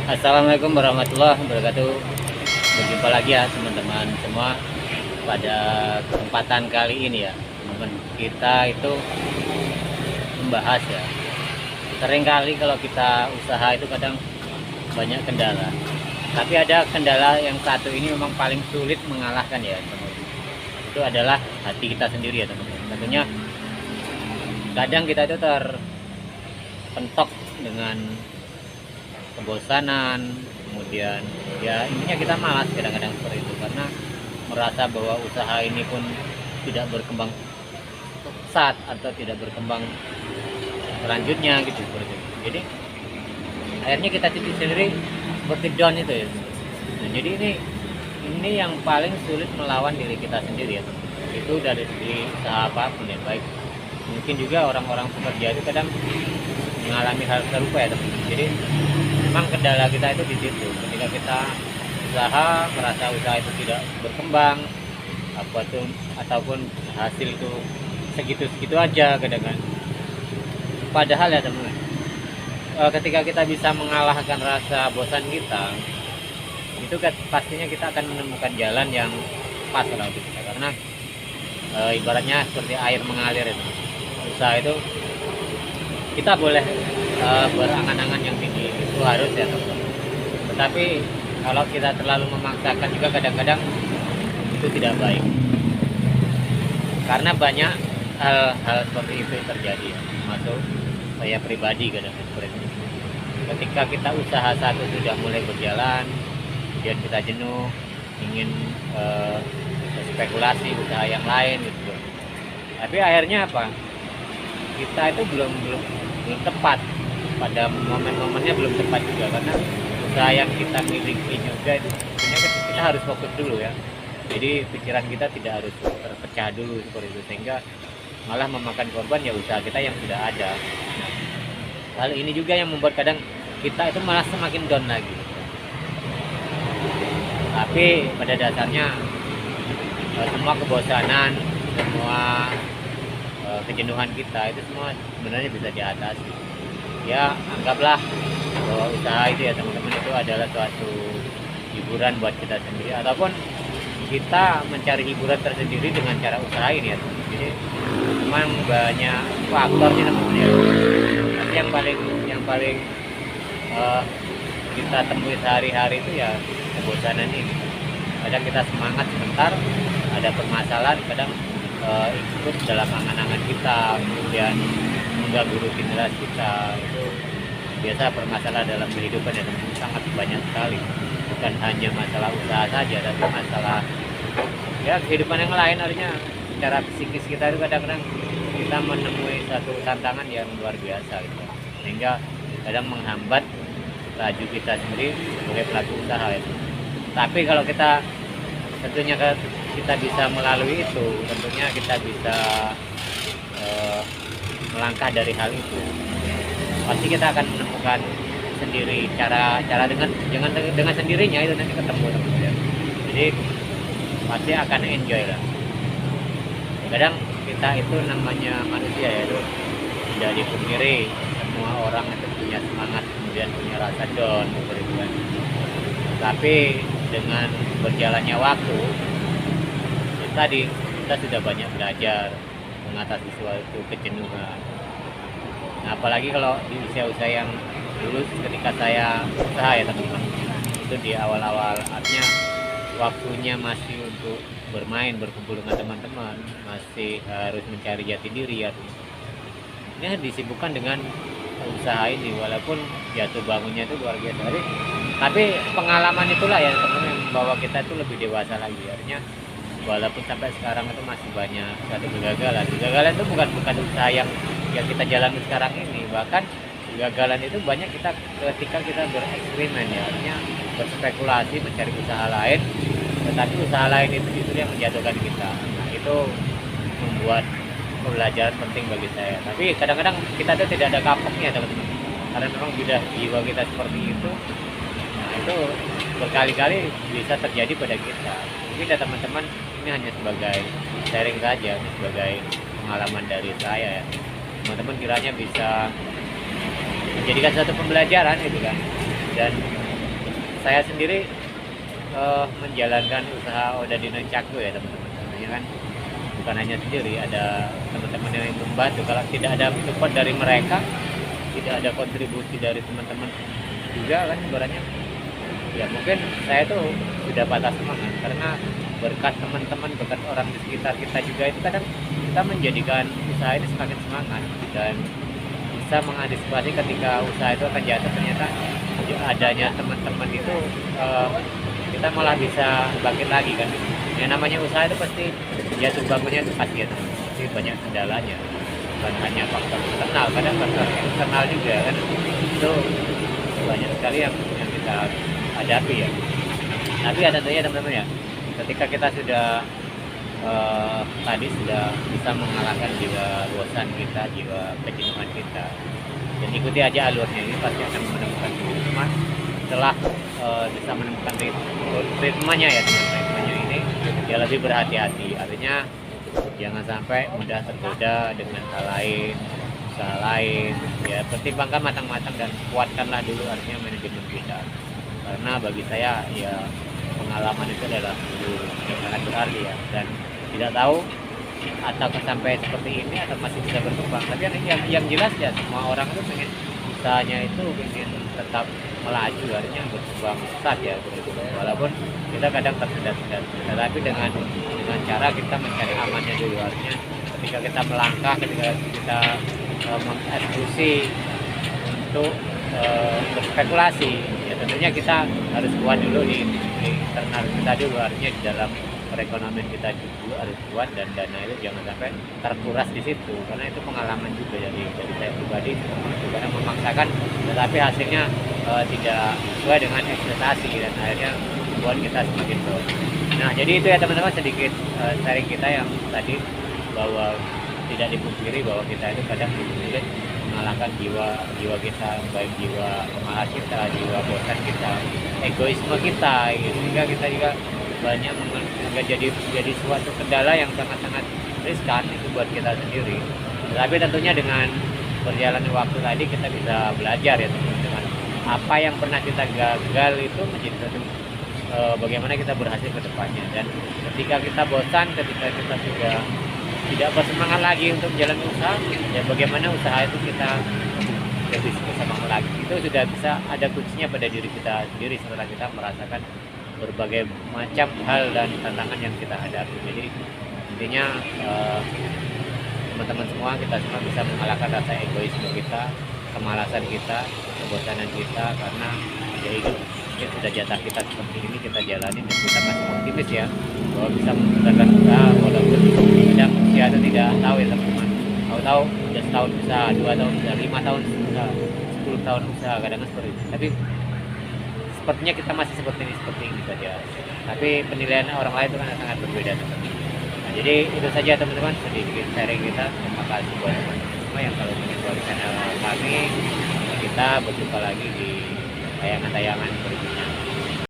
Assalamualaikum warahmatullahi wabarakatuh. Berjumpa lagi ya teman-teman semua pada kesempatan kali ini ya. Teman-teman kita itu membahas ya. Seringkali kalau kita usaha itu kadang banyak kendala. Tapi ada kendala yang satu ini memang paling sulit mengalahkan ya teman-teman. Itu adalah hati kita sendiri ya teman-teman. Tentunya kadang kita itu terpentok dengan kebosanan, kemudian ya intinya kita malas kadang-kadang seperti itu karena merasa bahwa usaha ini pun tidak berkembang pesat atau tidak berkembang selanjutnya gitu seperti itu. Jadi akhirnya kita sendiri seperti down itu ya. Nah, jadi ini yang paling sulit melawan diri kita sendiri ya. Itu dari segi usaha apapun ya, baik mungkin juga orang-orang pekerja itu kadang mengalami hal serupa ya teman-teman. Jadi memang kendala kita itu di situ. Ketika kita usaha, merasa usaha itu tidak berkembang, ataupun hasil itu segitu-segitu aja kadang-kadang. Padahal ya teman-teman, ketika kita bisa mengalahkan rasa bosan kita, itu pastinya kita akan menemukan jalan yang pas lah untuk kita. Karena ibaratnya seperti air mengalir itu. Usaha itu kita boleh berangan-angan yang tinggi, itu harus ya teman-teman. Tetapi kalau kita terlalu memaksakan juga kadang-kadang itu tidak baik, karena banyak hal-hal seperti itu terjadi ya. Termasuk saya pribadi kadang-kadang seperti itu. Ketika kita usaha satu sudah mulai berjalan, kemudian kita jenuh, ingin spekulasi usaha yang lain gitu. Tapi akhirnya apa? Kita itu belum tepat pada momennya, belum tepat juga karena usaha yang kita miliki juga itu sebenarnya kita harus fokus dulu ya. Jadi pikiran kita tidak harus terpecah dulu seperti itu, sehingga malah memakan korban ya usaha kita yang sudah ada. Nah, hal ini juga yang membuat kadang kita itu malah semakin down lagi. Tapi pada dasarnya semua kebosanan, semua kejenuhan kita itu semua sebenarnya bisa diatasi. Ya anggaplah bahwa usaha itu ya teman-teman itu adalah suatu hiburan buat kita sendiri, ataupun kita mencari hiburan tersendiri dengan cara usaha ini ya teman-teman. Jadi memang banyak faktornya teman-teman ya. Tapi yang paling kita temui sehari-hari itu ya kebosanan ini. Kadang kita semangat sebentar, ada permasalahan, kadang ikut dalam angan-angan kita, kemudian mengganggu rutinitas kita. Itu biasa permasalahan dalam kehidupan ya teman-teman, sangat banyak sekali, bukan hanya masalah usaha saja, tapi masalah ya kehidupan yang lain. Artinya secara psikis kita itu kadang-kadang kita menemui satu tantangan yang luar biasa gitu, sehingga kadang menghambat laju kita sendiri sebagai pelaku usaha ya. Tapi kalau kita tentunya kita bisa melalui itu, tentunya kita bisa melangkah dari hal itu. Pasti kita akan menemukan sendiri cara dengan sendirinya itu nanti ketemu teman-teman. Jadi pasti akan enjoy lah. Kadang kita itu namanya manusia ya, itu tidak dipungkiri semua orang itu punya semangat, kemudian punya rasa down seperti itu kan. Tapi dengan berjalannya waktu, kita sudah banyak belajar mengatasi suatu kejenuhan. Nah, apalagi kalau di usia-usia yang dulu ketika saya usaha ya teman-teman, itu di awal-awal, artinya waktunya masih untuk bermain, berkumpul dengan teman-teman, masih harus mencari jati diri ya. Ini disibukkan dengan usaha ini, walaupun jatuh bangunnya itu luar biasa. Tapi pengalaman itulah ya teman-teman yang membawa kita itu lebih dewasa lagi. Artinya walaupun sampai sekarang itu masih banyak satu kegagalan. Kegagalan itu bukan usaha yang kita jalani sekarang ini. Bahkan kegagalan itu banyak ketika kita bereksperimen ya, artinya berspekulasi mencari usaha lain, tetapi usaha lain itu justru yang menjatuhkan kita. Nah, itu membuat pembelajaran penting bagi saya. Tapi kadang-kadang kita tuh tidak ada kapoknya teman-teman, karena memang sudah jiwa kita seperti itu. Nah, itu berkali-kali bisa terjadi pada kita. Mungkin ya teman-teman, ini hanya sebagai sharing saja, sebagai pengalaman dari saya ya. Teman-teman kiranya bisa menjadikan satu pembelajaran gitu kan, dan saya sendiri menjalankan usaha Odadino Cakwe ya teman-teman. Sebenarnya kan bukan hanya sendiri, ada teman-teman yang membantu. Kalau tidak ada support dari mereka, tidak ada kontribusi dari teman-teman juga kan ibaratnya, ya mungkin saya tuh sudah patah semangat. Karena berkat teman-teman, berkat orang di sekitar kita juga, itu kadang kita menjadikan usaha ini semakin semangat dan bisa mengantisipasi ketika usaha itu akan jatuh. Ternyata adanya teman-teman itu, kita malah bisa bangkit lagi kan. Yang namanya usaha itu pasti jatuh bangunnya itu pasti ya, pasti banyak kendalanya, bukan hanya faktor internal, kadang faktor eksternal juga kan. Itu banyak sekali yang kita hadapi ya. Tapi ya tentunya teman-teman ya, ketika kita sudah tadi sudah bisa mengalahkan jiwa bosan kita, jiwa kejenuhan kita, dan ikuti aja alurnya, ini pasti akan menemukan cuma setelah bisa menemukan ritmenya ya teman-teman. Ritmenya ini ya lebih berhati-hati, artinya jangan sampai mudah tergoda dengan hal lain, usaha lain. Ya pertimbangkan matang-matang dan kuatkanlah dulu artinya manajemen kita, karena bagi saya ya pengalaman itu adalah guru yang sangat berarti ya. Dan tidak tahu atau sampai seperti ini atau masih bisa berkembang, tapi yang jelas ya semua orang itu pengen usahanya itu ingin tetap melaju, artinya berkembang pesat ya, walaupun kita kadang tersendat-sendat, tetapi dengan cara kita mencari amannya dulu. Artinya ketika kita melangkah, ketika kita mengeksekusi untuk berspekulasi, ya tentunya kita harus kuat dulu di internal kita dulu, artinya di dalam perekonomian kita juga harus kuat, dan dana itu jangan sampai terkuras di situ, karena itu pengalaman juga dari saya pribadi. Karena memaksakan tetapi hasilnya tidak sesuai dengan ekspektasi dan akhirnya membuat kita semakin down. Nah jadi itu ya teman-teman, sedikit sharing kita yang tadi, bahwa tidak dipungkiri bahwa kita itu kadang sulit mengalahkan jiwa kita, baik jiwa pemalas kita, jiwa bosan kita, egoisme kita, sehingga kita juga banyak jadi suatu kendala yang sangat-sangat riskan itu buat kita sendiri. Tapi tentunya dengan berjalannya waktu tadi kita bisa belajar ya teman-teman, apa yang pernah kita gagal itu menjadi satu bagaimana kita berhasil ke depannya. Dan ketika kita bosan, ketika kita sudah tidak bersemangat lagi untuk menjalani usaha, ya bagaimana usaha itu kita lebih bersemangat lagi. Itu sudah bisa ada kuncinya pada diri kita sendiri setelah kita merasakan berbagai macam hal dan tantangan yang kita hadapi. Jadi intinya teman-teman semua, kita semua bisa mengalahkan rasa egoisme kita, kemalasan kita, kebosanan kita, karena ya hidup ini sudah jatah kita seperti ini, kita jalani dan kita masih optimis ya bahwa bisa menggunakan usaha, walaupun kadang usia itu tidak tahu ya teman-teman. Tahu udah setahun usaha, 2 tahun usaha, 5 tahun usaha, 10 tahun usaha, kadang-kadang seperti itu. Tapi sepertinya kita masih seperti ini saja. Tapi penilaian orang lain itu kan sangat berbeda teman-teman. Nah, jadi itu saja teman-teman, sedikit sharing kita. Terima kasih buat teman-teman semua yang kalau mengikuti channel kami. Kita berjumpa lagi di tayangan-tayangan berikutnya.